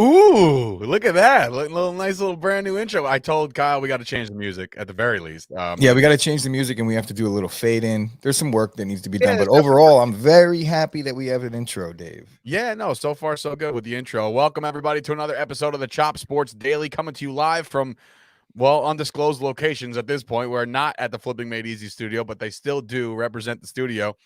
Ooh, look at that. Little nice little brand new intro. I told Kyle we got to change the music at the very least. Yeah, we got to change the music and we have to do a little fade in. There's some work that needs to be Yeah, done, there's but definitely overall, I'm very happy that we have an intro, Dave. Yeah, no, so far so good with the intro. Welcome everybody to another episode of the Chop Sports Daily, coming to you live from undisclosed locations at this point. We're not at the Flipping Made Easy studio, but they still do represent the studio.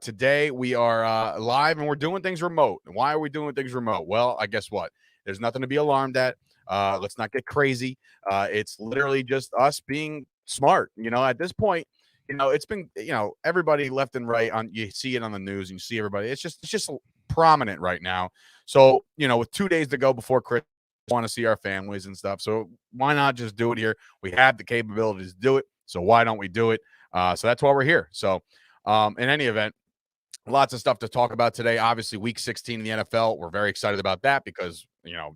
Today we are live and we're doing things remote. Why are we doing things remote? Well, I guess what? There's nothing to be alarmed at. Let's not get crazy. It's literally just us being smart. At this point, it's been, everybody left and right on, you see it on the news and you see everybody. It's just prominent right now. So, with 2 days to go before Christmas, want to see our families and stuff. So why not just do it here? We have the capabilities to do it. So why don't we do it? So that's why we're here. So in any event, lots of stuff to talk about today. Obviously, week 16 in the NFL. We're very excited about that because,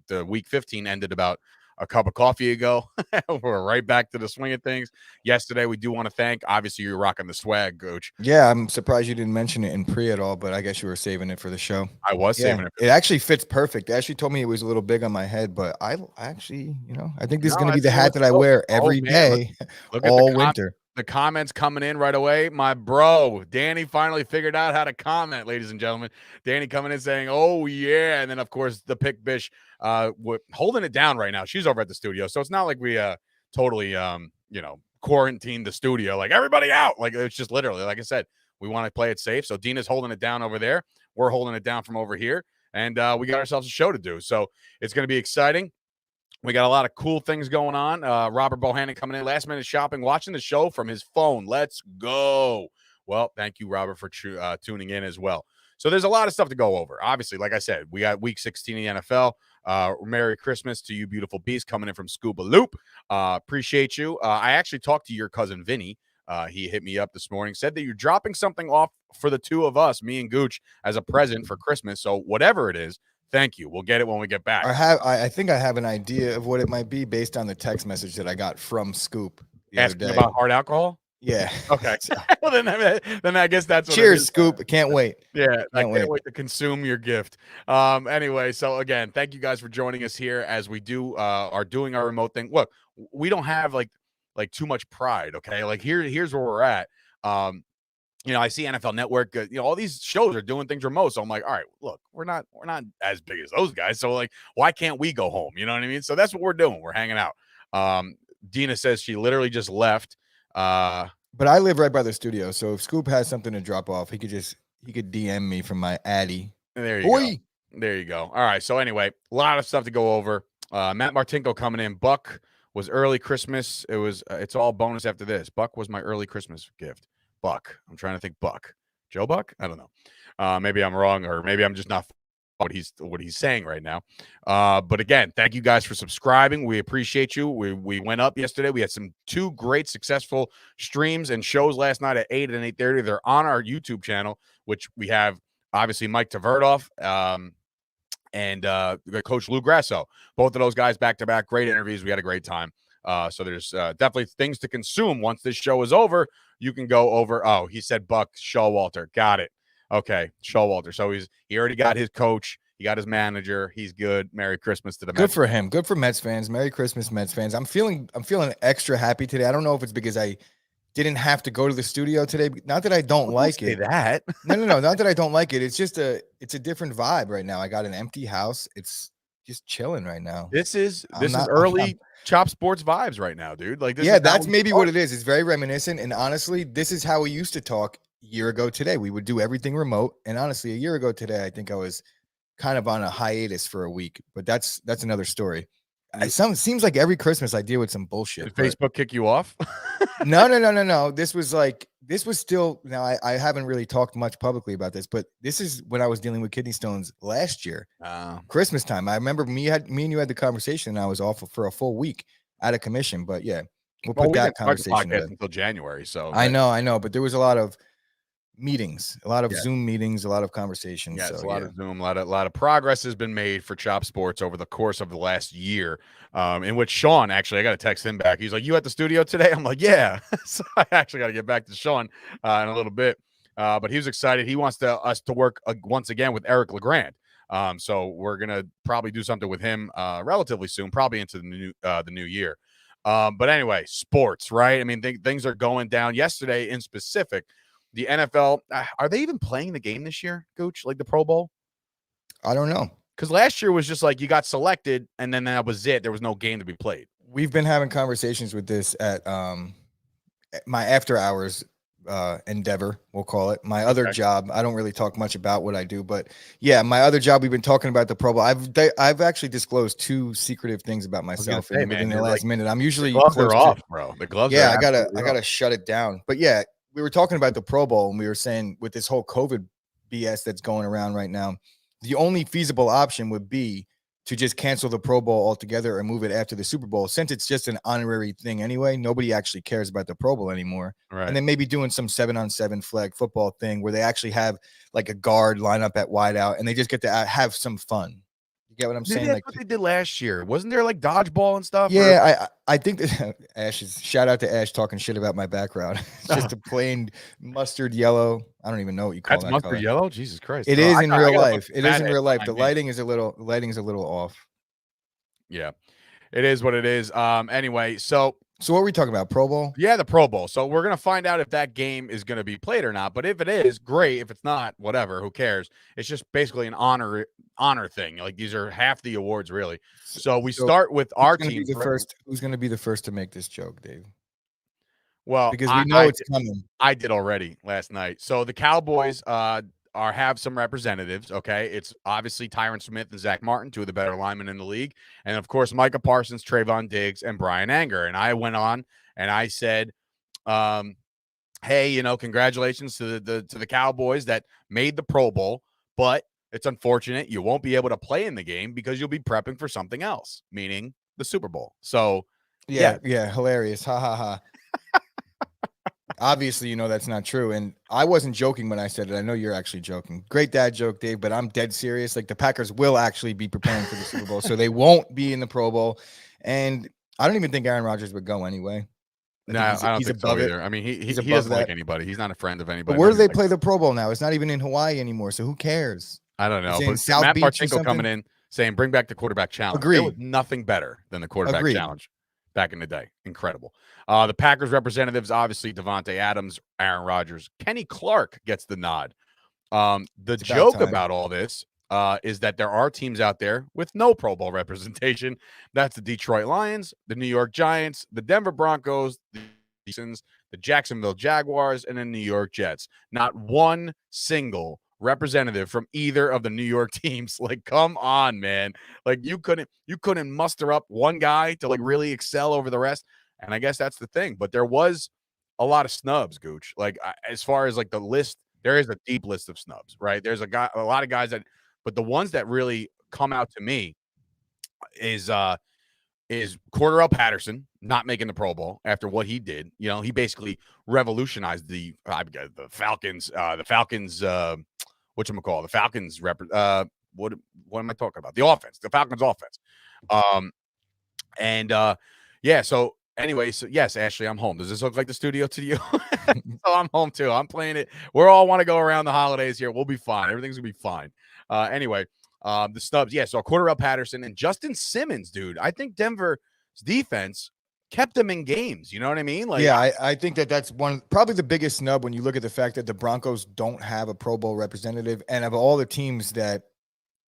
the week 15 ended about a cup of coffee ago. We're right back to the swing of things. Yesterday, we do want to thank, obviously, you're rocking the swag, Coach. Yeah, I'm surprised you didn't mention it in pre at all, but I guess you were saving it for the show. I was Yeah, saving it. it actually fits perfect. They actually told me it was a little big on my head, but I actually, I think this is No, going to I be the see. hat Let's that I go. wear Oh, every man. day, Look at all winter. the comments coming in right away. My bro, Danny, finally figured out how to comment, ladies and gentlemen. Danny coming in saying, oh, yeah. And then, of course, the Pick Bish holding it down right now. She's over at the studio. So it's not like we totally, quarantined the studio. Like, everybody out. Like, it's just literally, like I said, we want to play it safe. So Dina's holding it down over there. We're holding it down from over here. And we got ourselves a show to do. So it's going to be exciting. We got a lot of cool things going on. Robert Bohannon coming in, last minute shopping, watching the show from his phone. Let's go. Well, thank you, Robert, for tuning in as well. So there's a lot of stuff to go over. Obviously, like I said, we got week 16 in the NFL. Merry Christmas to you, beautiful beast, coming in from Scuba Loop. Appreciate you. I actually talked to your cousin, Vinny. He hit me up this morning, said that you're dropping something off for the two of us, me and Gooch, as a present for Christmas. So whatever it is, thank you. We'll get it when we get back. I think I have an idea of what it might be based on the text message that I got from Scoop the Asking other day. about hard alcohol? Yeah. Okay. Well, then I guess that's what it Cheers, is. Scoop. Can't wait. Yeah, I Can't can't wait. wait to consume your gift. Anyway, so again, thank you guys for joining us here as we are doing our remote thing. Look, we don't have like too much pride, okay? Like here's where we're at. I see NFL Network, all these shows are doing things remote. So I'm like, all right, look, we're not as big as those guys. So like, why can't we go home? You know what I mean? So that's what we're doing. We're hanging out. Dina says she literally just left. But I live right by the studio, so if Scoop has something to drop off, he could DM me from my Addy. There you go. There you go. All right. So anyway, a lot of stuff to go over. Matt Martinko coming in. Buck was early Christmas. It's all bonus after this. Buck was my early Christmas gift. Buck. I'm trying to think. Buck. Joe Buck? I don't know. Maybe I'm wrong, or maybe I'm just not what he's saying right now. But again, thank you guys for subscribing. We appreciate you. We went up yesterday. We had two great successful streams and shows last night at 8 and 8:30. They're on our YouTube channel, which we have obviously Mike Tverdoff and Coach Lou Grasso. Both of those guys back to back. Great interviews. We had a great time. So there's definitely things to consume. Once this show is over, you can go over. Oh, he said Buck Showalter. Got it. Okay, Showalter. So he already got his coach. He got his manager. He's good. Merry Christmas to the Mets. Good for him. Good for Mets fans. Merry Christmas, Mets fans. I'm feeling extra happy today. I don't know if it's because I didn't have to go to the studio today. Not that I don't like it. That. No. Not that I don't like it. It's just a different vibe right now. I got an empty house. It's just chilling right now. This is early Chop Sports vibes right now, dude. Like this. Yeah, that's maybe what it is. It's very reminiscent. And honestly, this is how we used to talk a year ago today. We would do everything remote. And honestly, a year ago today, I think I was kind of on a hiatus for a week. But that's another story. It seems like every Christmas I deal with some bullshit. Did Facebook kick you off? No. This was still, now I haven't really talked much publicly about this, but this is when I was dealing with kidney stones last year, Christmas time. I remember me and you had the conversation and I was off for a full week out of commission, but yeah, we'll put that conversation until January. So I know, but there was a lot of meetings, a lot of Zoom meetings, a lot of conversations. Yes, a lot of Zoom, a lot of progress has been made for Chop Sports over the course of the last year. In which Sean, actually, I got to text him back. He's like, "You at the studio today?" I'm like, "Yeah." So I actually got to get back to Sean in a little bit. But he was excited. He wants us to work once again with Eric LeGrand. So we're gonna probably do something with him relatively soon, probably into the new year. But anyway, sports, right? I mean, things are going down. Yesterday, in specific, the NFL, are they even playing the game this year, Gooch? Like the Pro Bowl? I don't know. Because last year was just like you got selected and then that was it. There was no game to be played. We've been having conversations with this at my after hours endeavor, we'll call it. My other job, I don't really talk much about what I do, but yeah, my other job, we've been talking about the Pro Bowl. I've actually disclosed 2 secretive things about myself within the last minute. I'm usually the gloves are off, bro. The gloves yeah, are I gotta shut it down. But yeah, we were talking about the Pro Bowl and we were saying with this whole COVID BS that's going around right now, the only feasible option would be to just cancel the Pro Bowl altogether and move it after the Super Bowl, since it's just an honorary thing anyway. Nobody actually cares about the Pro Bowl anymore. Right. And then maybe doing some 7-on-7 flag football thing where they actually have like a guard line up at wideout and they just get to have some fun. You get what I'm saying? That's what they did last year. Wasn't there like dodgeball and stuff? Yeah, I think that Ash is, shout out to Ash talking shit about my background. It's just a plain mustard yellow. I don't even know what you call that mustard color. yellow. Jesus Christ! It is in real life. It is in real life. The lighting is a little off. Yeah, it is what it is. Anyway, so what are we talking about? Pro Bowl? Yeah, the Pro Bowl. So we're gonna find out if that game is gonna be played or not. But if it is, great. If it's not, whatever. Who cares? It's just basically an honor thing. Like these are half the awards, really. So we start with our team. Who's gonna be the first to make this joke, Dave? Well, because we know it's coming. I did already last night. So the Cowboys have some representatives. Okay, it's obviously Tyron Smith and Zach Martin, 2 of the better linemen in the league, and of course Micah Parsons, Trayvon Diggs, and Brian Anger. And I went on and I said, hey, congratulations to the Cowboys that made the Pro Bowl, but it's unfortunate you won't be able to play in the game because you'll be prepping for something else, meaning the Super Bowl. So yeah, hilarious. Ha ha ha. Obviously, that's not true. And I wasn't joking when I said it. I know you're actually joking. Great dad joke, Dave, but I'm dead serious. Like the Packers will actually be preparing for the Super Bowl, so they won't be in the Pro Bowl. And I don't even think Aaron Rodgers would go anyway. No, I don't think so either. I mean, he doesn't like anybody. He's not a friend of anybody. But where do they play the Pro Bowl now? It's not even in Hawaii anymore, so who cares? I don't know. But Matt Martinko coming in saying, bring back the quarterback challenge. Agreed. It was nothing better than the quarterback challenge back in the day. Incredible. The Packers representatives, obviously, Devontae Adams, Aaron Rodgers. Kenny Clark gets the nod. The joke about all this is that there are teams out there with no Pro Bowl representation. That's the Detroit Lions, the New York Giants, the Denver Broncos, the Jacksonville Jaguars, and the New York Jets. Not one single representative from either of the New York teams. Like, come on, man. Like you couldn't muster up one guy to like really excel over the rest. And I guess that's the thing. But there was a lot of snubs, Gooch. Like as far as like the list, there is a deep list of snubs, right? There's a lot of guys but the ones that really come out to me is Cordarrelle Patterson not making the Pro Bowl after what he did. He basically revolutionized the Falcons. The Falcons, whatchamacallit? The Falcons what am I talking about? The offense, the Falcons offense. So anyway, so yes, Ashley, I'm home. Does this look like the studio to you? So I'm home too. I'm playing it. We all want to go around the holidays here. We'll be fine. Everything's gonna be fine. Anyway, the snubs. Yeah, so Cordarrelle Patterson and Justin Simmons, dude. I think Denver's defense kept them in games. You know what I mean? Like, yeah, I think that's probably the biggest snub when you look at the fact that the Broncos don't have a Pro Bowl representative, and of all the teams that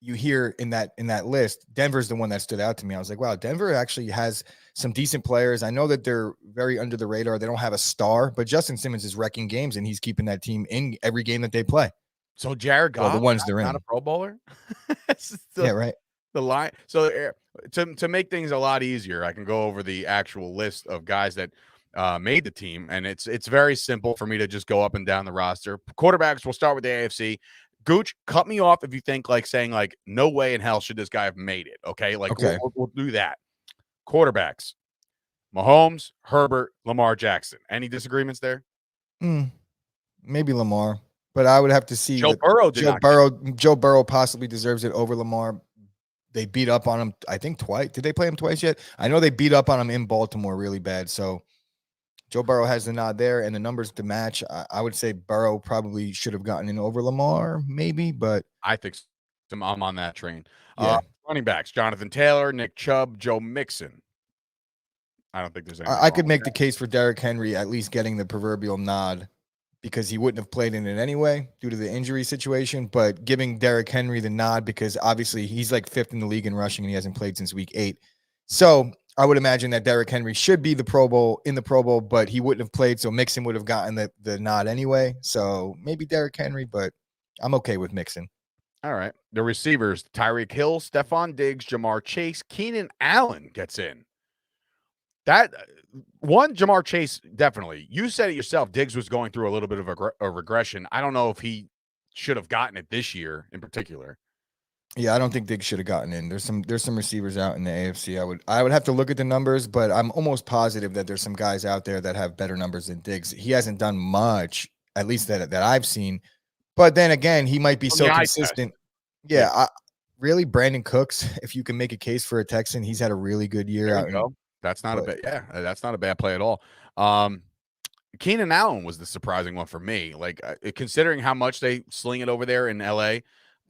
you hear in that list, Denver's the one that stood out to me. I was like, wow, Denver actually has some decent players. I know that they're very under the radar. They don't have a star, but Justin Simmons is wrecking games and he's keeping that team in every game that they play. So Jared Goff, the ones they're in, not a Pro Bowler. Yeah, right. The line. So to make things a lot easier, I can go over the actual list of guys that made the team, and it's very simple for me to just go up and down the roster. Quarterbacks. We'll start with the AFC. Gooch, cut me off if you think saying no way in hell should this guy have made it. Okay, okay. We'll do that. Quarterbacks: Mahomes, Herbert, Lamar Jackson. Any disagreements there? Maybe Lamar, but I would have to see. Joe Burrow. Joe Burrow possibly deserves it over Lamar. They beat up on him, I think, twice. Did they play him twice yet? I know they beat up on him in Baltimore really bad. So Joe Burrow has the nod there and the numbers to match. I would say Burrow probably should have gotten in over Lamar, maybe, but I think so. I'm on that train. Yeah. Running backs: Jonathan Taylor, Nick Chubb, Joe Mixon. I don't think there's anything I wrong could with make the that. case for Derrick Henry at least getting the proverbial nod because he wouldn't have played in it anyway due to the injury situation. But giving Derrick Henry the nod because obviously he's like 5th in the league in rushing and he hasn't played since week 8. So I would imagine that Derrick Henry should be the Pro Bowl, but he wouldn't have played. So Mixon would have gotten the nod anyway. So maybe Derrick Henry, but I'm okay with Mixon. All right. The receivers: Tyreek Hill, Stephon Diggs, Jamar Chase, Keenan Allen gets in. That one, Jamar Chase, definitely. You said it yourself. Diggs was going through a little bit of a regression. I don't know if he should have gotten it this year in particular. Yeah, I don't think Diggs should have gotten in. There's some receivers out in the AFC. I would have to look at the numbers, but I'm almost positive that there's some guys out there that have better numbers than Diggs. He hasn't done much, at least that I've seen. But then again, he might be so consistent. Yeah, really, Brandon Cooks. If you can make a case for a Texan, he's had a really good year out. That's not a bad. Yeah, that's not a bad play at all. Keenan Allen was the surprising one for me. Like considering how much they sling it over there in LA,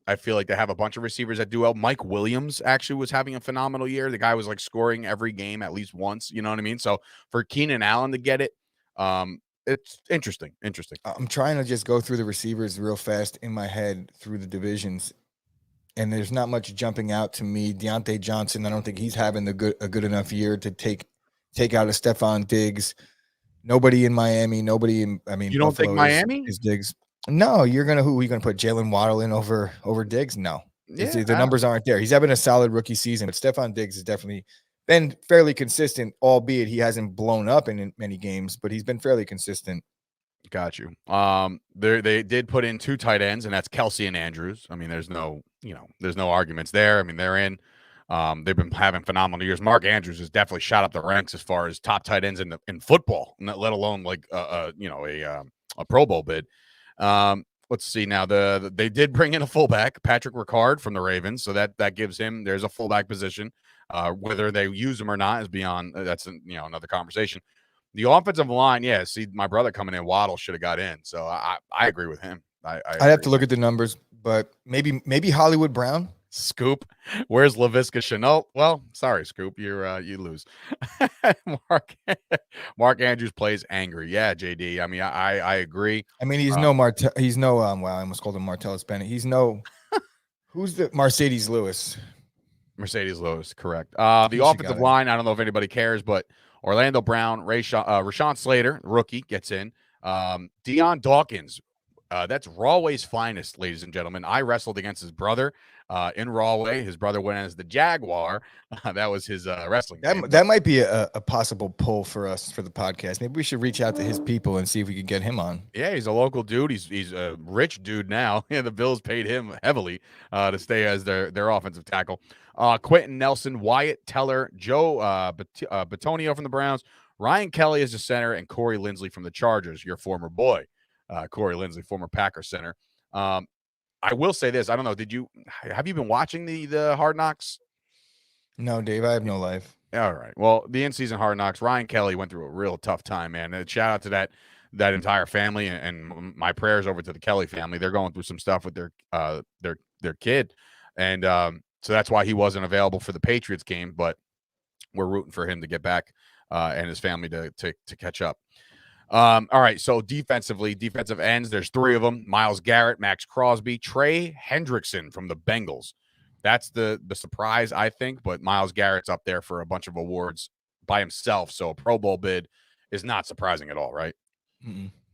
I feel like they have a bunch of receivers that do well. Mike Williams actually was having a phenomenal year. The guy was like scoring every game at least once. You know what I mean? So for Keenan Allen to get it, it's interesting. I'm trying to just go through the receivers real fast in my head through the divisions, and there's not much jumping out to me. Deontay Johnson, I don't think he's having a good enough year to take out a Stephon Diggs. Nobody in Miami. Nobody in. I mean, you don't Buffalo think Miami is Diggs? No, who are you gonna put Jalen Waddle in over Diggs? No, the numbers aren't there. He's having a solid rookie season, but Stephon Diggs has definitely been fairly consistent, albeit he hasn't blown up in many games, but he's been fairly consistent. Got you. They did put in 2 tight ends, and that's Kelsey and Andrews. I mean, there's no arguments there. I mean, they're in. They've been having phenomenal years. Mark Andrews has definitely shot up the ranks as far as top tight ends in football, let alone like a Pro Bowl bid. Let's see now. They did bring in a fullback, Patrick Ricard from the Ravens, so that gives him there's a fullback position. Whether they use him or not is beyond that's another conversation. The offensive line, yeah. See, my brother coming in, Waddle should have got in. So I agree with him. I'd have to look at the numbers, but maybe Hollywood Brown. Scoop, where's LaVisca Chenault? Well, sorry, Scoop, you lose. Mark Andrews plays angry. Yeah, JD. I mean, I agree. I mean, he's no wow, I almost called him Martellus Bennett. He's no who's the Mercedes Lewis, correct. The offensive line, I don't know if anybody cares, but Orlando Brown, Rashawn Slater, rookie, gets in. Deion Dawkins, that's Rahway's finest, ladies and gentlemen. I wrestled against his brother in Rahway. His brother went as the Jaguar. That was his wrestling name. That might be a possible pull for us for the podcast. Maybe we should reach out to his people and see if we could get him on. Yeah, he's a local dude. He's a rich dude now. Yeah, the Bills paid him heavily to stay as their offensive tackle. Quentin Nelson, Wyatt Teller, Joe Batonio from the Browns, Ryan Kelly as the center, and Corey Linsley from the Chargers, your former boy. Corey Linsley, former Packers center. I will say this. I don't know. Have you been watching the Hard Knocks? No, Dave, I have no life. All right. Well, the in-season Hard Knocks, Ryan Kelly went through a real tough time, man. And shout out to that entire family and my prayers over to the Kelly family. They're going through some stuff with their kid. And so that's why he wasn't available for the Patriots game, but we're rooting for him to get back and his family to catch up. All right, so defensive ends, there's 3 of them: Myles Garrett, Max Crosby, Trey Hendrickson from the Bengals. That's the surprise, I think, but Myles Garrett's up there for a bunch of awards by himself, so a Pro Bowl bid is not surprising at all, right?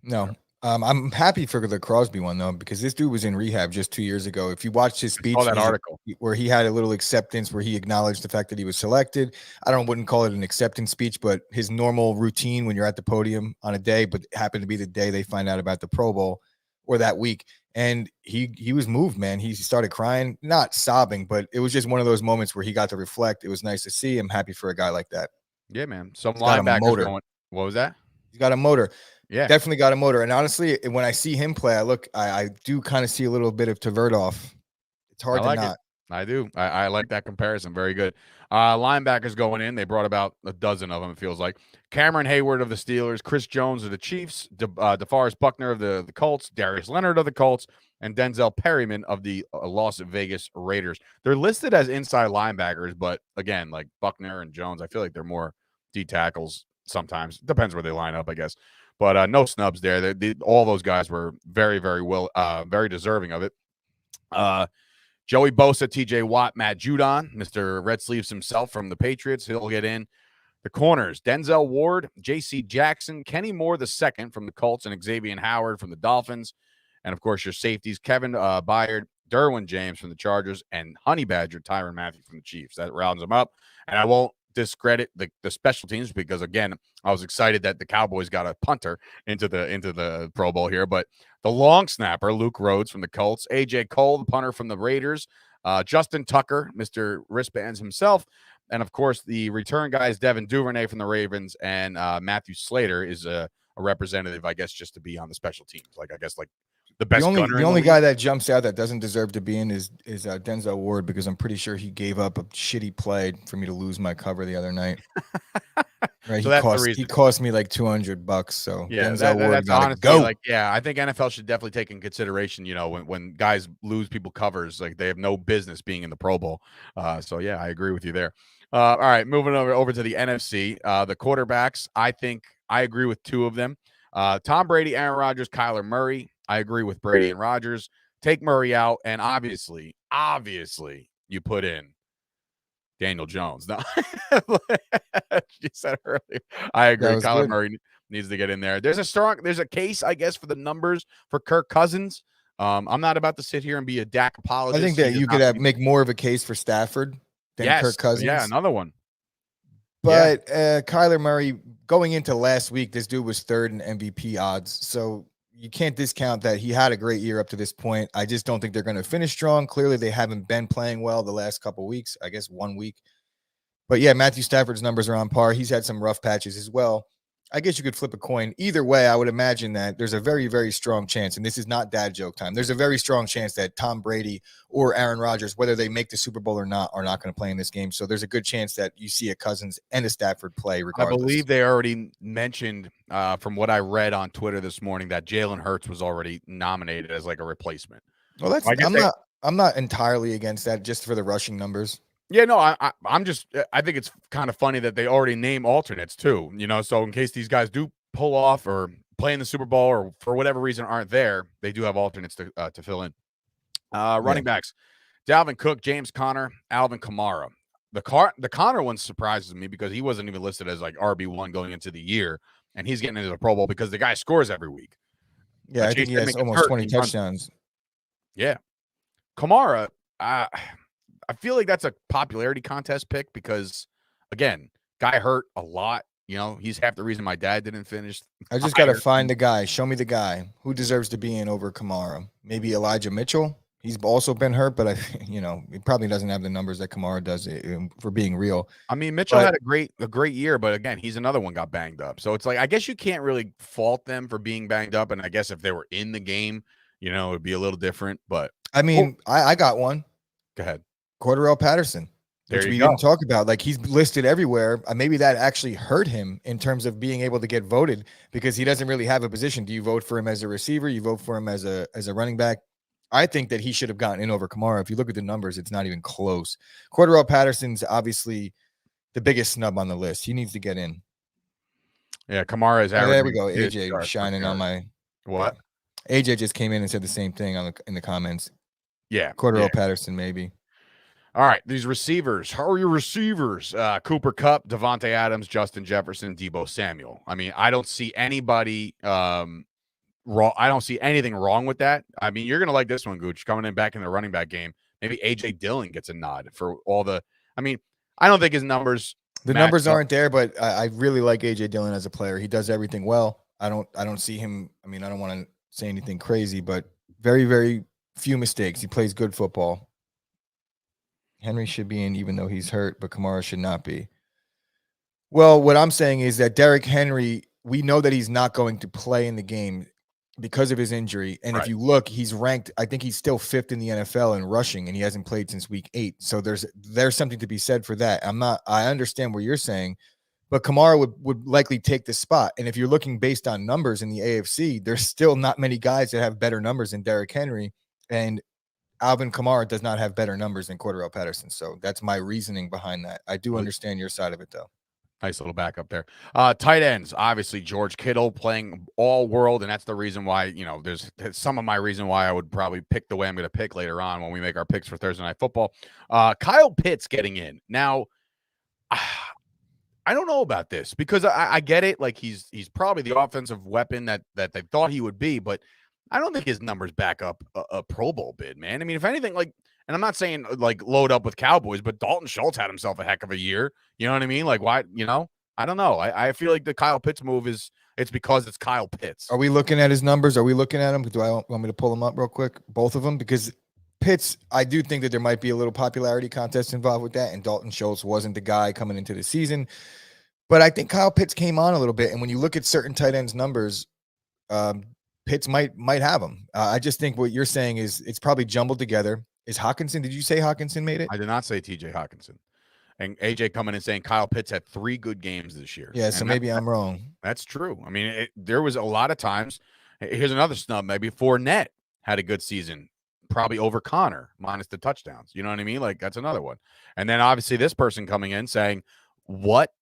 No. I'm happy for the Crosby one, though, because this dude was in rehab just 2 years ago. If you watched his speech, that article where he had a little acceptance, where he acknowledged the fact that he was selected. Wouldn't call it an acceptance speech, but his normal routine when you're at the podium on a day, but it happened to be the day they find out about the Pro Bowl or that week. And he was moved, man. He started crying, not sobbing, but it was just one of those moments where he got to reflect. It was nice to see. I'm happy for a guy like that. Yeah, man. Some linebackers going. What was that? He's got a motor. Yeah, definitely got a motor. And honestly, when I see him play, I do kind of see a little bit of Tverdov. It's hard to not. I do. I like that comparison. Very good. Linebackers going in. They brought about a dozen of them, it feels like. Cameron Hayward of the Steelers, Chris Jones of the Chiefs, DeForest Buckner of the Colts, Darius Leonard of the Colts, and Denzel Perryman of the Las Vegas Raiders. They're listed as inside linebackers, but again, like Buckner and Jones, I feel like they're more D tackles sometimes. Depends where they line up, I guess. But no snubs there. All those guys were very, very well, very deserving of it. Joey Bosa, TJ Watt, Matt Judon, Mr. Red Sleeves himself from the Patriots. He'll get in. The corners, Denzel Ward, J.C. Jackson, Kenny Moore II from the Colts, and Xavier Howard from the Dolphins. And, of course, your safeties, Kevin Byard, Derwin James from the Chargers, and Honey Badger, Tyrann Mathieu from the Chiefs. That rounds them up. And I won't discredit the special teams because, again, I was excited that the Cowboys got a punter into the Pro Bowl here. But the long snapper, Luke Rhodes from the Colts, A.J. Cole, the punter from the Raiders, Justin Tucker, Mr. Wristbands himself, and, of course, the return guys, Devin Duvernay from the Ravens, and Matthew Slater is a representative, I guess, just to be on the special teams. Like, I guess, like, the best gunner. The only guy that jumps out that doesn't deserve to be in is Denzel Ward, because I'm pretty sure he gave up a shitty play for me to lose my cover the other night. Right, so he cost me like $200. So yeah, Denzel Ward that's honestly go. Like, yeah, I think NFL should definitely take in consideration. You know, when guys lose people covers, like they have no business being in the Pro Bowl. So yeah, I agree with you there. All right, moving over to the NFC. The quarterbacks, I think I agree with two of them. Tom Brady, Aaron Rodgers, Kyler Murray. I agree with Brady and Rodgers. Take Murray out, and obviously, you put in Daniel Jones. No, you said earlier. I agree. Kyler Murray needs to get in there. There's a case, I guess, for the numbers for Kirk Cousins. I'm not about to sit here and be a Dak apologist. I think that you could make more of a case for Stafford than Kirk Cousins. Yeah, another one. But Kyler Murray, going into last week, this dude was third in MVP odds. So you can't discount that he had a great year up to this point. I just don't think they're going to finish strong. Clearly, they haven't been playing well the last couple of weeks, I guess 1 week. But yeah, Matthew Stafford's numbers are on par. He's had some rough patches as well. I guess you could flip a coin. Either way, I would imagine that there's a very, very strong chance, and this is not dad joke time, there's a very strong chance that Tom Brady or Aaron Rodgers, whether they make the Super Bowl or not, are not going to play in this game. So there's a good chance that you see a Cousins and a Stafford play regardless. I believe they already mentioned, from what I read on Twitter this morning, that Jalen Hurts was already nominated as like a replacement. Well, I'm not entirely against that, just for the rushing numbers. Yeah, no, I think it's kind of funny that they already name alternates too, you know, so in case these guys do pull off or play in the Super Bowl or for whatever reason aren't there, they do have alternates to fill in. Running backs, Dalvin Cook, James Conner, Alvin Kamara. The Conner one surprises me because he wasn't even listed as like RB1 going into the year, and he's getting into the Pro Bowl because the guy scores every week. Yeah, I think he has almost 20 touchdowns. Yeah. Kamara, I feel like that's a popularity contest pick because, again, guy hurt a lot. You know, he's half the reason my dad didn't finish. I just got to find the guy. Show me the guy who deserves to be in over Kamara. Maybe Elijah Mitchell. He's also been hurt, but he probably doesn't have the numbers that Kamara does, for being real. I mean, Mitchell had a great year, but again, he's another one got banged up. So it's like, I guess you can't really fault them for being banged up. And I guess if they were in the game, you know, it'd be a little different. But I mean, I got one. Go ahead. Cordarrelle Patterson, which we didn't talk about. Like, he's listed everywhere. Maybe that actually hurt him in terms of being able to get voted because he doesn't really have a position. Do you vote for him as a receiver? You vote for him as a running back? I think that he should have gotten in over Kamara. If you look at the numbers, it's not even close. Cordarrelle Patterson's obviously the biggest snub on the list. He needs to get in. Yeah, Kamara is average. There we go. AJ shining on my what? AJ just came in and said the same thing in the comments. Yeah, Cordarrelle Patterson maybe. All right, these receivers. How are your receivers? Cooper Kupp, Devontae Adams, Justin Jefferson, Deebo Samuel. I mean, I don't see anybody wrong. I don't see anything wrong with that. I mean, you're going to like this one, Gooch, coming in back in the running back game. Maybe A.J. Dillon gets a nod for all the – I mean, I don't think his numbers – the numbers aren't there, but I really like A.J. Dillon as a player. He does everything well. I don't see him – I mean, I don't want to say anything crazy, but very, very few mistakes. He plays good football. Henry should be in even though he's hurt, but Kamara should not be. Well, what I'm saying is that Derrick Henry, we know that he's not going to play in the game because of his injury. And if you look, he's ranked, I think he's still 5th in the NFL in rushing, and he hasn't played since week 8. So there's something to be said for that. I understand what you're saying, but Kamara would likely take the spot. And if you're looking based on numbers in the AFC, there's still not many guys that have better numbers than Derrick Henry. And Alvin Kamara does not have better numbers than Cordarrelle Patterson. So that's my reasoning behind that. I do understand your side of it, though. Nice little backup there. Tight ends, obviously George Kittle playing all world, and that's the reason why, there's some of my reason why I would probably pick the way I'm going to pick later on when we make our picks for Thursday Night Football. Kyle Pitts getting in. Now, I don't know about this because I get it. Like he's probably the offensive weapon that they thought he would be, but I don't think his numbers back up a Pro Bowl bid, man. I mean, if anything, and I'm not saying like load up with Cowboys, but Dalton Schultz had himself a heck of a year. You know what I mean? Like why, I don't know. I feel like the Kyle Pitts move it's because it's Kyle Pitts. Are we looking at his numbers? Are we looking at them? Do I want me to pull them up real quick? Both of them? Because Pitts, I do think that there might be a little popularity contest involved with that, and Dalton Schultz wasn't the guy coming into the season. But I think Kyle Pitts came on a little bit, and when you look at certain tight ends numbers, Pitts might have them. I just think what you're saying is it's probably jumbled together. Is Hawkinson? Did you say Hawkinson made it? I did not say T.J. Hawkinson. And AJ coming and saying Kyle Pitts had 3 good games this year. Yeah, so maybe I'm wrong. That's true. I mean, there was a lot of times. Here's another snub. Maybe Fournette had a good season, probably over Connor, minus the touchdowns. You know what I mean? Like, that's another one. And then obviously this person coming in saying, what?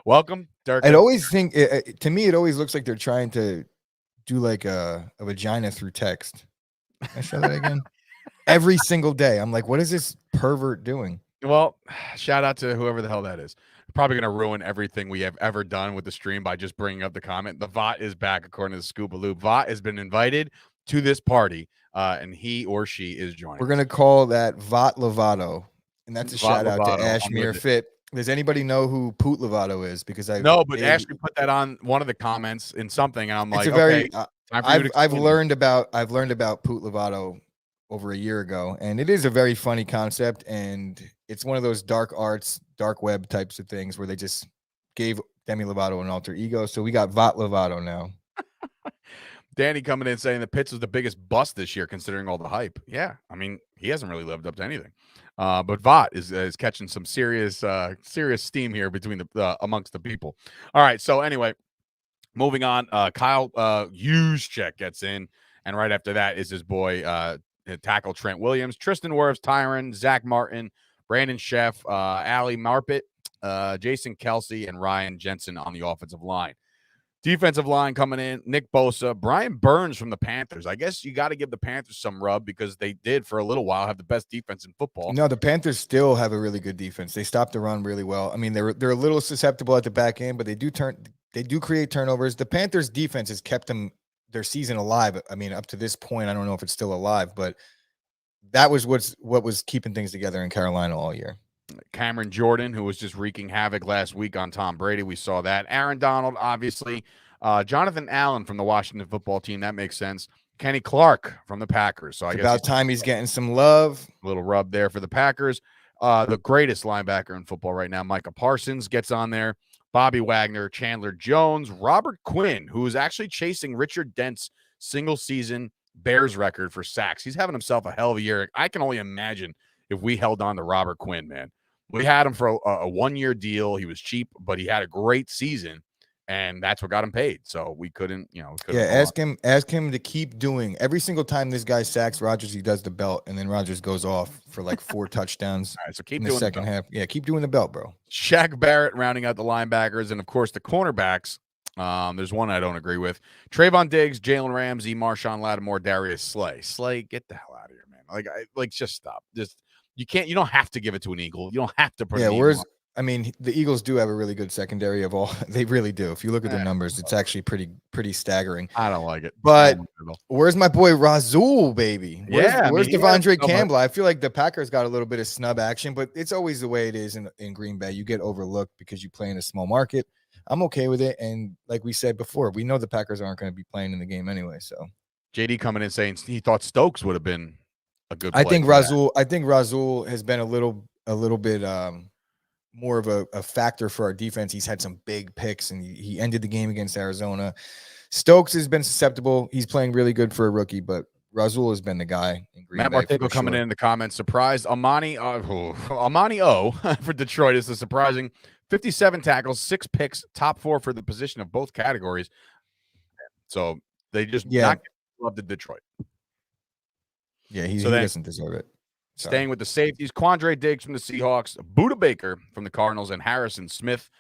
Welcome, Dirk. I'd always think, to me, it always looks like they're trying to do like a vagina through text. Can I show that again? Every single day. I'm like, what is this pervert doing? Well, shout out to whoever the hell that is. Probably going to ruin everything we have ever done with the stream by just bringing up the comment. The VOT is back, according to the Scuba Loop. VOT has been invited to this party, and he or she is joining. We're going to call that VOT Lovato, and that's a shout out to Ashmere Fit. Does anybody know who Poot Lovato is? Because Ashley put that on one of the comments in something, and I'm like, I've learned about Poot Lovato over a year ago, and it is a very funny concept, and it's one of those dark arts, dark web types of things where they just gave Demi Lovato an alter ego. So we got VOT Lovato now. Danny coming in saying that Pitts was the biggest bust this year, considering all the hype. Yeah, I mean, he hasn't really lived up to anything. But VOT is catching some serious steam here between amongst the people. All right, so anyway, moving on. Kyle Juszczyk gets in, and right after that is his boy tackle Trent Williams, Tristan Wirfs, Tyron, Zach Martin, Brandon Sheff, Ali Marpet, Jason Kelsey, and Ryan Jensen on the offensive line. Defensive line coming in, Nick Bosa, Brian Burns from the Panthers. I guess you got to give the Panthers some rub because they did for a little while have the best defense in football. No, the Panthers still have a really good defense. They stopped the run really well. I mean, they're a little susceptible at the back end, but they do create turnovers. The Panthers defense has kept their season alive. I mean, up to this point, I don't know if it's still alive, but that was what was keeping things together in Carolina all year. Cameron Jordan, who was just wreaking havoc last week on Tom Brady. We saw that. Aaron Donald, obviously. Jonathan Allen from the Washington football team. That makes sense. Kenny Clark from the Packers. So I guess about time he's getting some love. A little rub there for the Packers. The greatest linebacker in football right now, Micah Parsons, gets on there. Bobby Wagner, Chandler Jones, Robert Quinn, who is actually chasing Richard Dent's single-season Bears record for sacks. He's having himself a hell of a year. I can only imagine if we held on to Robert Quinn, man. We had him for a one-year deal. He was cheap, but he had a great season, and that's what got him paid. So we couldn't, ask him to keep doing. Every single time this guy sacks Rodgers, he does the belt, and then Rodgers goes off for like 4 touchdowns. All right, so keep in doing the second half. Yeah, keep doing the belt, bro. Shaq Barrett rounding out the linebackers, and of course the cornerbacks. There's one I don't agree with. Trayvon Diggs, Jalen Ramsey, Marshawn Lattimore, Darius Slay. Slay, get the hell out of here, man. Just stop. You don't have to give it to an Eagle. You don't have to put the Eagles do have a really good secondary of all. They really do. If you look at their numbers, it's actually pretty staggering. I don't like it. But where's my boy Rasul, baby? Where's Devondre Campbell? I feel like the Packers got a little bit of snub action, but it's always the way it is in Green Bay. You get overlooked because you play in a small market. I'm okay with it. And like we said before, we know the Packers aren't going to be playing in the game anyway. So JD coming in saying he thought Stokes would have been a good play. I think Rasul has been a little bit more of a factor for our defense. He's had some big picks, and he ended the game against Arizona. Stokes has been susceptible. He's playing really good for a rookie, but Rasul has been the guy in Green Matt Bay. Martico coming in the comments. Surprised Amani O for Detroit is the surprising 57 tackles, 6 picks, top 4 for the position of both categories. So they just love to Detroit. Yeah, he doesn't deserve it. Sorry. Staying with the safeties, Quandre Diggs from the Seahawks, Budda Baker from the Cardinals, and Harrison Smith,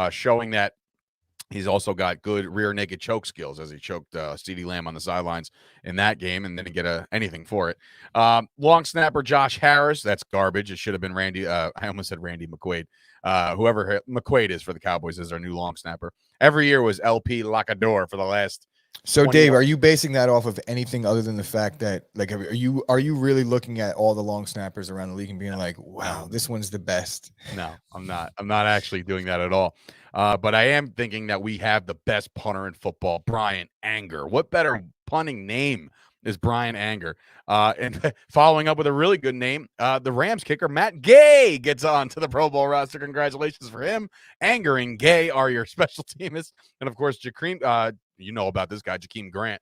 showing that he's also got good rear naked choke skills, as he choked CeeDee Lamb on the sidelines in that game and didn't get anything for it. Long snapper Josh Harris, that's garbage. It should have been Randy. I almost said Randy McQuaid. Whoever McQuaid is for the Cowboys is our new long snapper. Every year was LP Lacador for the last. So Dave, are you basing that off of anything other than the fact that, like, are you really looking at all the long snappers around the league and being like, wow, this one's the best? No, I'm not. I'm not actually doing that at all. But I am thinking that we have the best punter in football, Brian Anger. What better punting name is Brian Anger? And following up with a really good name, the Rams kicker, Matt Gay, gets on to the Pro Bowl roster. Congratulations for him. Anger and Gay are your special teamists. And, of course, Jakeem, you know about this guy, Jakeem Grant.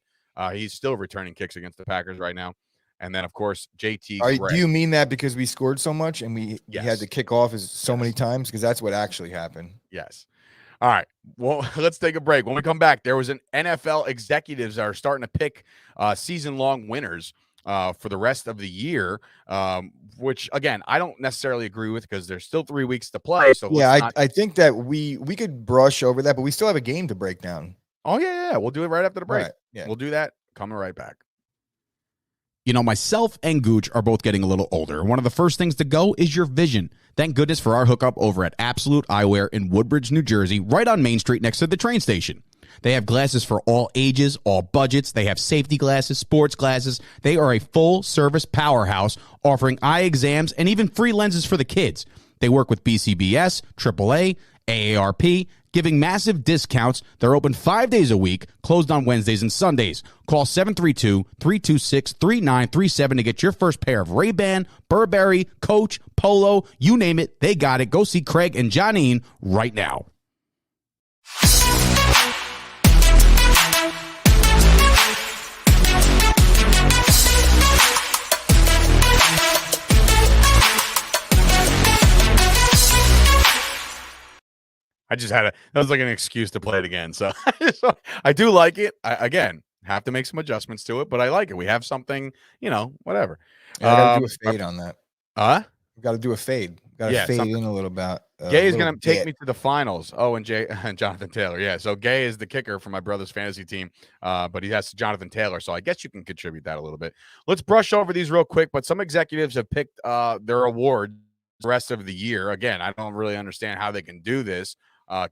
He's still returning kicks against the Packers right now. And then, of course, JT. Do you mean that because we scored so much and we had to kick off many times? Because that's what actually happened. Yes. All right. Well, let's take a break. When we come back, there was an NFL executives that are starting to pick season-long winners for the rest of the year, which, again, I don't necessarily agree with because there's still 3 weeks to play. So yeah, I think that we could brush over that, but we still have a game to break down. Oh, yeah. We'll do it right after the break. Right. Yeah. We'll do that. Coming right back. You know, myself and Gooch are both getting a little older. One of the first things to go is your vision. Thank goodness for our hookup over at Absolute Eyewear in Woodbridge, New Jersey, right on Main Street next to the train station. They have glasses for all ages, all budgets. They have safety glasses, sports glasses. They are a full-service powerhouse offering eye exams and even free lenses for the kids. They work with BCBS, AAA, AARP, giving massive discounts. They're open 5 days a week, closed on Wednesdays and Sundays. Call 732-326-3937 to get your first pair of Ray-Ban, Burberry, Coach, Polo, you name it, they got it. Go see Craig and Johnine right now. That was like an excuse to play it again. So I do like it. Again, have to make some adjustments to it, but I like it. We have something, whatever. Yeah, I got to do a fade on that. We got to do a fade. Got to fade in a little bit. Gay is going to take me to the finals. Oh, and Jonathan Taylor. Yeah. So Gay is the kicker for my brother's fantasy team, but he has Jonathan Taylor. So I guess you can contribute that a little bit. Let's brush over these real quick. But some executives have picked their awards the rest of the year. Again, I don't really understand how they can do this,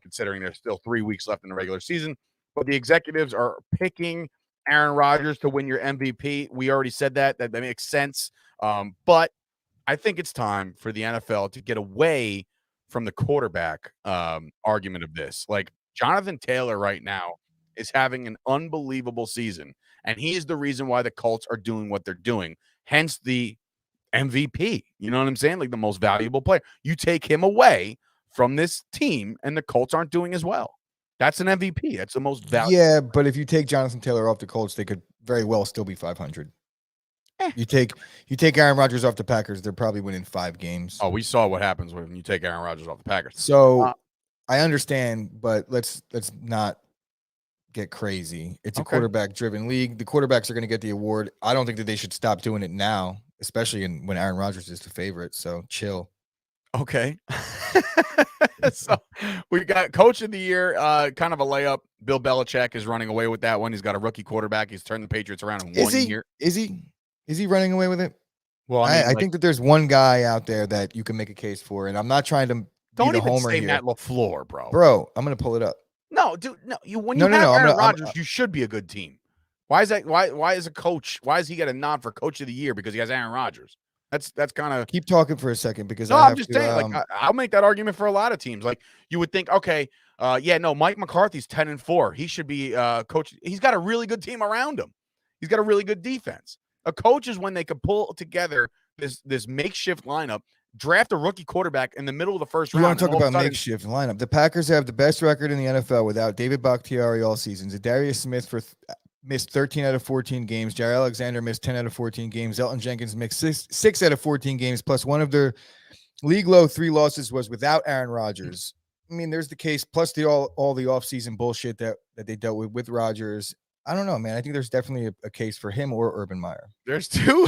considering there's still 3 weeks left in the regular season. But the executives are picking Aaron Rodgers to win your MVP. We already said that. That makes sense. But I think it's time for the NFL to get away from the quarterback argument of this. Like, Jonathan Taylor right now is having an unbelievable season, and he is the reason why the Colts are doing what they're doing. Hence the MVP. You know what I'm saying? Like, the most valuable player. You take him away from this team, and the Colts aren't doing as well. That's an MVP. That's the most valuable. Yeah, but if you take Jonathan Taylor off the Colts, they could very well still be 500. You take Aaron Rodgers off the Packers, they're probably winning 5 games. Oh, we saw what happens when you take Aaron Rodgers off the Packers. So I understand, but let's not get crazy. It's a quarterback-driven league. The quarterbacks are going to get the award. I don't think that they should stop doing it now, especially when Aaron Rodgers is the favorite. So chill. Okay. So we got coach of the year, kind of a layup. Bill Belichick is running away with that one. He's got a rookie quarterback. He's turned the Patriots around in 1 year. Is he running away with it? Well, I think that there's one guy out there that you can make a case for, and I'm not trying to don't even homer say here. Matt LaFleur, bro. Bro, I'm gonna pull it up. No, dude, no. When you have Aaron Rodgers, you should be a good team. Why is that? Why is a coach? Why does he get a nod for coach of the year because he has Aaron Rodgers? That's kind of keep talking for a second because I'm just saying. Like, I'll make that argument for a lot of teams. Like, you would think, okay, Mike McCarthy's 10-4. He should be coach. He's got a really good team around him. He's got a really good defense. A coach is when they can pull together this makeshift lineup, draft a rookie quarterback in the middle of the first round. You want to talk about makeshift lineup? The Packers have the best record in the NFL without David Bakhtiari all season. Zadarius Smith missed 13 out of 14 games. Jair Alexander missed 10 out of 14 games. Elton Jenkins missed 6 out of 14 games. Plus, one of their league low 3 losses was without Aaron Rodgers. I mean, there's the case. Plus all the offseason bullshit that they dealt with Rodgers. I don't know, man. I think there's definitely a case for him or Urban Meyer. There's two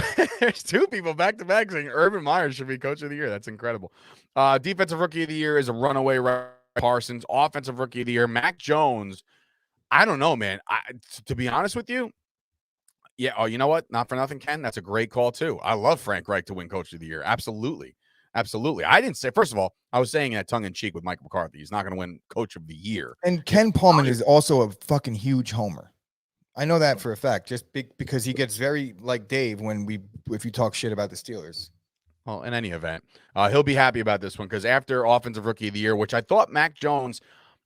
people back to back saying Urban Meyer should be coach of the year. That's incredible. Defensive rookie of the year is a runaway Parsons. Offensive rookie of the year, Mac Jones. I don't know, man. To be honest with you, yeah. Oh, you know what? Not for nothing, Ken. That's a great call too. I love Frank Reich to win coach of the year. Absolutely. Absolutely. I didn't say, first of all, I was saying that tongue in cheek with Mike McCarthy. He's not going to win coach of the year. And Ken Pullman is also a fucking huge homer. I know that for a fact, just because he gets very like Dave if you talk shit about the Steelers. Well, in any event, he'll be happy about this one because after offensive rookie of the year, which I thought Mac Jones,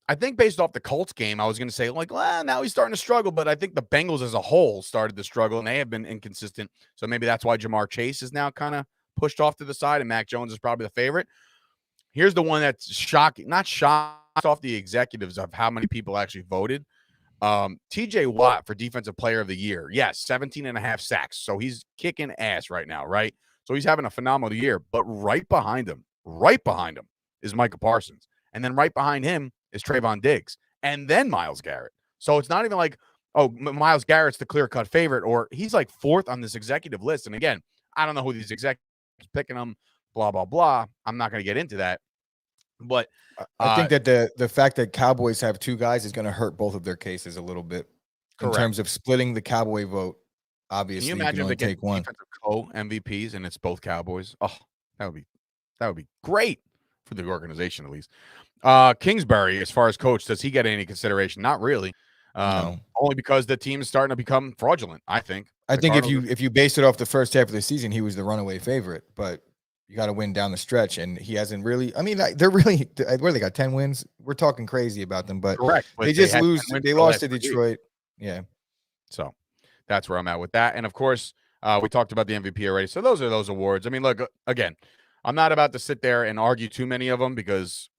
I think based off the Colts game, I was going to say like, well, now he's starting to struggle, but I think the Bengals as a whole started to struggle and they have been inconsistent. So maybe that's why Jamar Chase is now kind of pushed off to the side and Mac Jones is probably the favorite. Here's the one that's shocking, not shocked off the executives of how many people actually voted. TJ Watt for defensive player of the year. Yes, 17 and a half sacks. So he's kicking ass right now, right? So he's having a phenomenal year. But right behind him is Micah Parsons. And then right behind him is Trayvon Diggs. And then Myles Garrett. So it's not even like, oh, Myles Garrett's the clear-cut favorite, or he's like fourth on this executive list. And again, I don't know who these executives picking them, blah, blah, blah. I'm not going to get into that. But I think that the fact that Cowboys have two guys is going to hurt both of their cases a little bit in terms of splitting the Cowboy vote. Obviously, can you imagine if they take one defensive co-MVPs and it's both Cowboys? Oh, that would be great for the organization at least. Kingsbury, as far as coach, does he get any consideration? Not really. No. Only because the team is starting to become fraudulent. I think. I think if you base it off the first half of the season, he was the runaway favorite, but you got to win down the stretch, and he hasn't really. I mean, they're really where they got 10 wins. We're talking crazy about them, but correct. But they just lose. They lost to Detroit. Yeah. So that's where I'm at with that. And of course, we talked about the MVP already. So those are those awards. I mean, look, again, I'm not about to sit there and argue too many of them because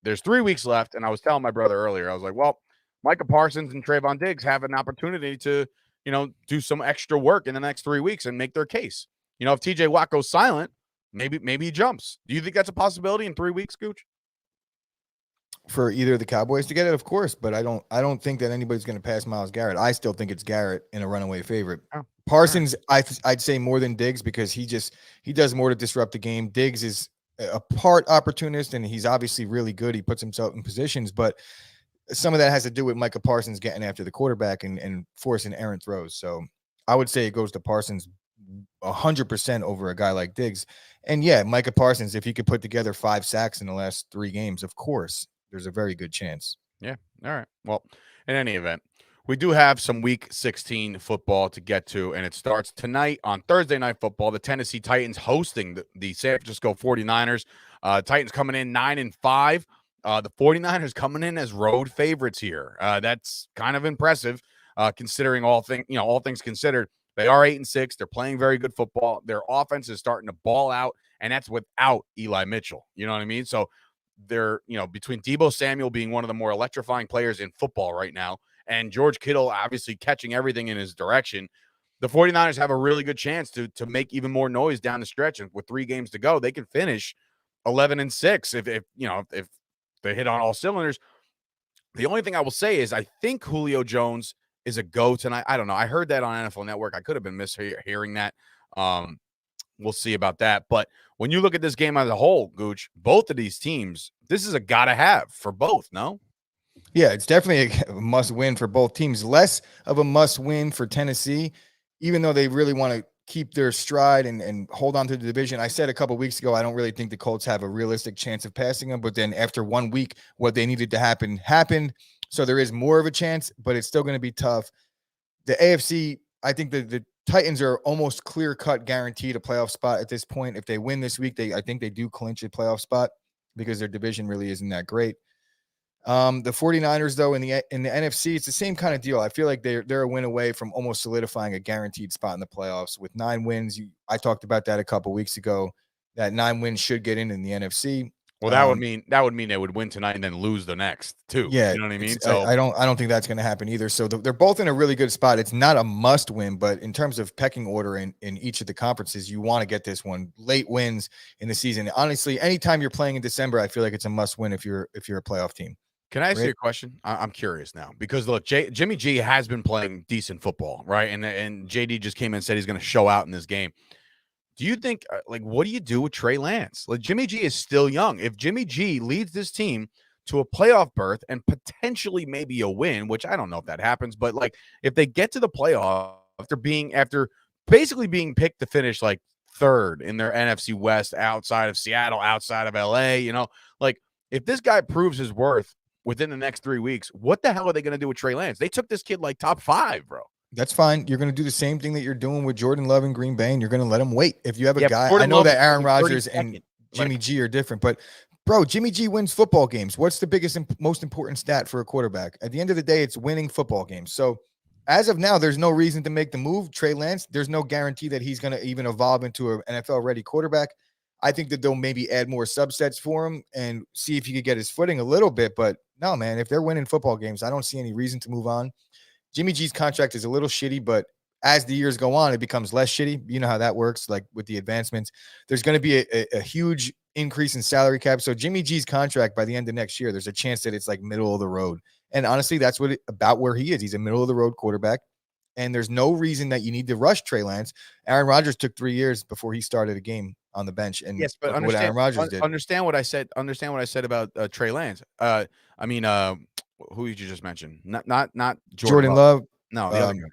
there's 3 weeks left. And I was telling my brother earlier, I was like, well, Micah Parsons and Trayvon Diggs have an opportunity to, do some extra work in the next 3 weeks and make their case. If TJ Watt goes silent, maybe he jumps. Do you think that's a possibility in 3 weeks, Gooch? For either of the Cowboys to get it, of course, but I don't think that anybody's going to pass Myles Garrett. I still think it's Garrett in a runaway favorite. Oh, Parsons, I'd say more than Diggs because he does more to disrupt the game. Diggs is a part opportunist, and he's obviously really good. He puts himself in positions, but some of that has to do with Micah Parsons getting after the quarterback and forcing errant throws. So I would say it goes to Parsons 100% over a guy like Diggs. And yeah, Micah Parsons, if he could put together 5 sacks in the last 3 games, of course, there's a very good chance. Yeah. All right. Well, in any event, we do have some week 16 football to get to, and it starts tonight on Thursday Night Football. The Tennessee Titans hosting the San Francisco 49ers. Titans coming in 9-5. The 49ers coming in as road favorites here. That's kind of impressive, considering all things considered. They are 8-6. They're playing very good football. Their offense is starting to ball out, and that's without Eli Mitchell. You know what I mean? So they're, between Deebo Samuel being one of the more electrifying players in football right now, and George Kittle obviously catching everything in his direction, the 49ers have a really good chance to make even more noise down the stretch. And with 3 games to go, they can finish 11-6 if they hit on all cylinders. The only thing I will say is I think Julio Jones is a go tonight. I don't know. I heard that on NFL Network. I could have been mishearing that. We'll see about that. But when you look at this game as a whole, Gooch, both of these teams, this is a gotta have for both, no? Yeah, it's definitely a must win for both teams. Less of a must win for Tennessee, even though they really want to keep their stride and hold on to the division. I said a couple of weeks ago, I don't really think the Colts have a realistic chance of passing them. But then after 1 week, what they needed to happen happened. So there is more of a chance, but it's still going to be tough. The AFC, I think the Titans are almost clear-cut guaranteed a playoff spot at this point. If they win this week, I think they do clinch a playoff spot because their division really isn't that great. The 49ers, though, in the NFC, it's the same kind of deal. I feel like they're a win away from almost solidifying a guaranteed spot in the playoffs. With 9 wins, I talked about that a couple weeks ago. That 9 wins should get in the NFC. Well, that would mean they would win tonight and then lose the next 2. Yeah, you know what I mean. So I don't think that's going to happen either. So they're both in a really good spot. It's not a must win, but in terms of pecking order in each of the conferences, you want to get this one. Late wins in the season. Honestly, anytime you're playing in December, I feel like it's a must win if you're a playoff team. Can I ask you a question? I'm curious now because look, Jimmy G has been playing decent football, right? And JD just came in and said he's going to show out in this game. Do you think, what do you do with Trey Lance? Like, Jimmy G is still young. If Jimmy G leads this team to a playoff berth and potentially maybe a win, which I don't know if that happens, but like if they get to the playoff after basically being picked to finish like third in their NFC West outside of Seattle, outside of LA, like if this guy proves his worth within the next 3 weeks, what the hell are they going to do with Trey Lance? They took this kid like top 5, bro. That's fine. You're going to do the same thing that you're doing with Jordan Love in Green Bay, and you're going to let him wait. If you have a guy, I know that Aaron Rodgers and Jimmy G are different, but bro, Jimmy G wins football games. What's the biggest and most important stat for a quarterback? At the end of the day, it's winning football games. So as of now, there's no reason to make the move. Trey Lance, there's no guarantee that he's going to even evolve into an NFL-ready quarterback. I think that they'll maybe add more subsets for him and see if he could get his footing a little bit. But no, man, if they're winning football games, I don't see any reason to move on. Jimmy G's contract is a little shitty, but as the years go on, it becomes less shitty. You know how that works, like with the advancements. There's going to be a huge increase in salary cap. So Jimmy G's contract by the end of next year, there's a chance that it's like middle of the road. And honestly, that's about where he is. He's a middle of the road quarterback. And there's no reason that you need to rush Trey Lance. Aaron Rodgers took 3 years before he started a game on the bench. And yes, but what Aaron Rodgers did. Understand what I said. Understand what I said about Trey Lance. Who did you just mention? Not Jordan Love. No, the other guy.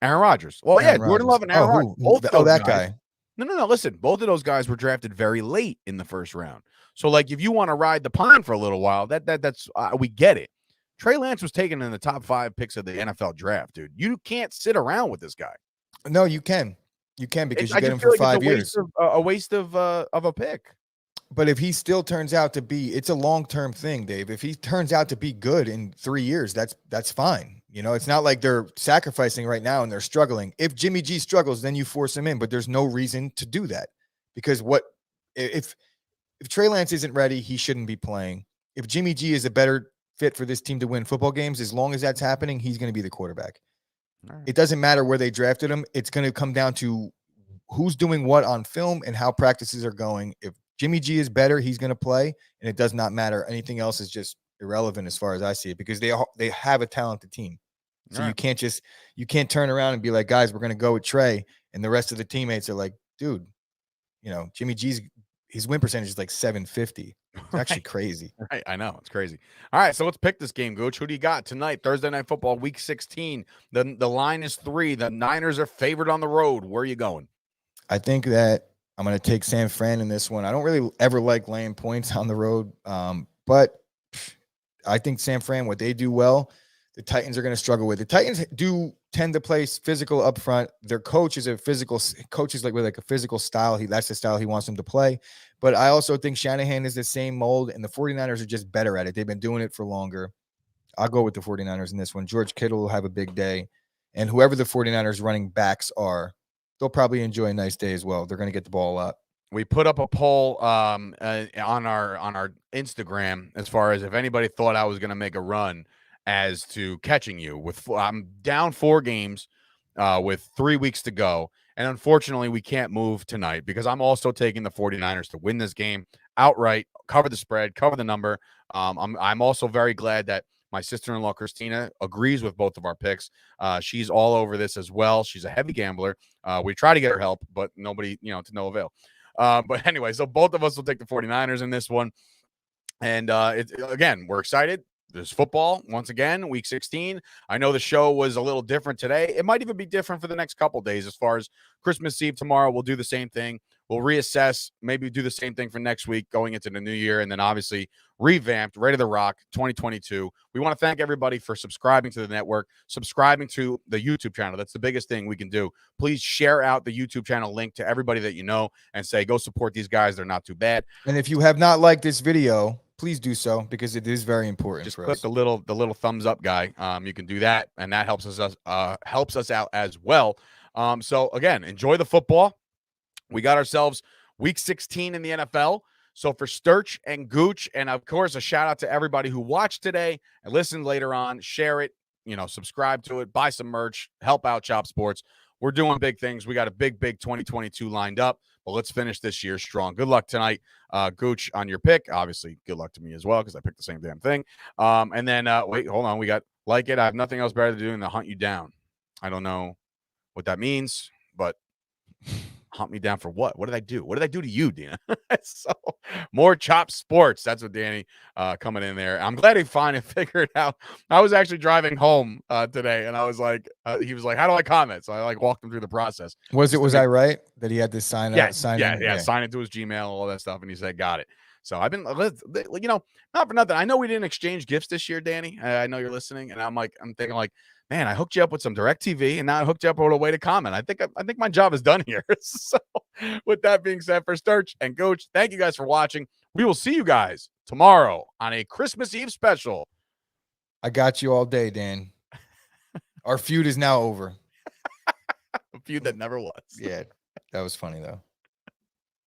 Aaron Rodgers. Well, Aaron Jordan Love and Aaron Rodgers. That guy. No. Listen, both of those guys were drafted very late in the first round. So, like, if you want to ride the pine for a little while, that's we get it. Trey Lance was taken in the top 5 picks of the NFL draft, dude. You can't sit around with this guy. No, you can. You can because you get him for 5 years. A waste of a pick. But if he still turns out to be, it's a long-term thing, Dave. If he turns out to be good in 3 years, that's fine. It's not like they're sacrificing right now and they're struggling. If Jimmy G struggles, then you force him in, but there's no reason to do that because if Trey Lance isn't ready, he shouldn't be playing. If Jimmy G is a better fit for this team to win football games, as long as that's happening, he's going to be the quarterback. Right. It doesn't matter where they drafted him. It's going to come down to who's doing what on film and how practices are going. If Jimmy G is better, he's going to play, and it does not matter. Anything else is just irrelevant as far as I see it because they have a talented team. So right. you can't turn around and be like, guys, we're going to go with Trey, and the rest of the teammates are like, dude, Jimmy G's his win percentage is like 750. It's actually crazy. Right, I know it's crazy. All right, so let's pick this game, Gooch. Who do you got tonight? Thursday Night Football, Week 16. The line is 3. The Niners are favored on the road. Where are you going? I think that I'm going to take San Fran in this one. I don't really ever like laying points on the road, but I think San Fran, what they do well, the Titans are going to struggle with. The Titans do tend to play physical up front. Their coach is with a physical style. That's the style he wants them to play. But I also think Shanahan is the same mold, and the 49ers are just better at it. They've been doing it for longer. I'll go with the 49ers in this one. George Kittle will have a big day, and whoever the 49ers running backs are, they'll probably enjoy a nice day as well. They're going to get the ball a lot. We put up a poll on our Instagram as far as if anybody thought I was going to make a run as to catching you. I'm down 4 games with 3 weeks to go. And unfortunately, we can't move tonight because I'm also taking the 49ers to win this game outright, cover the spread, cover the number. I'm also very glad that my sister-in-law, Christina, agrees with both of our picks. She's all over this as well. She's a heavy gambler. We try to get her help, but nobody, to no avail. But anyway, so both of us will take the 49ers in this one. And again, we're excited. There's football once again, week 16. I know the show was a little different today. It might even be different for the next couple days as far as Christmas Eve tomorrow. We'll do the same thing. We'll reassess, maybe do the same thing for next week going into the new year. And then obviously revamped, ready to rock 2022. We want to thank everybody for subscribing to the network, subscribing to the YouTube channel. That's the biggest thing we can do. Please share out the YouTube channel link to everybody that you know and say, go support these guys. They're not too bad. And if you have not liked this video, please do so because it is very important. Just click the little thumbs up guy. You can do that, and that helps us out as well. So again, enjoy the football. We got ourselves week 16 in the NFL. So for Sturch and Gooch, and of course a shout out to everybody who watched today and listened later on, share it, subscribe to it, buy some merch, help out Chop Sports. we're doing big things. We got a big 2022 lined up, but let's finish this year strong. Good luck tonight, Gooch, on your pick. Obviously, good luck to me as well because I picked the same damn thing. And then, wait, hold on. We got like it. I have nothing else better to do than to hunt you down. I don't know what that means, but hunt me down for what? What did I do? What did I do to you, Dina? So more Chop Sports. That's what Danny coming in there. I'm glad he finally figured out. I was actually driving home today, and I was like, he was like, "How do I comment?" So I like walked him through the process. Was I right that he had to sign Yeah, in? sign into his Gmail, all that stuff, and he said, "Got it." So I've been, not for nothing. I know we didn't exchange gifts this year, Danny. I know you're listening, and I'm thinking like, man, I hooked you up with some DirecTV, and now I hooked you up with a way to comment. I think my job is done here. So with that being said, for Sturch and Coach, thank you guys for watching. We will see you guys tomorrow on a Christmas Eve special. I got you all day, Dan. Our feud is now over. A feud that never was. Yeah, that was funny though.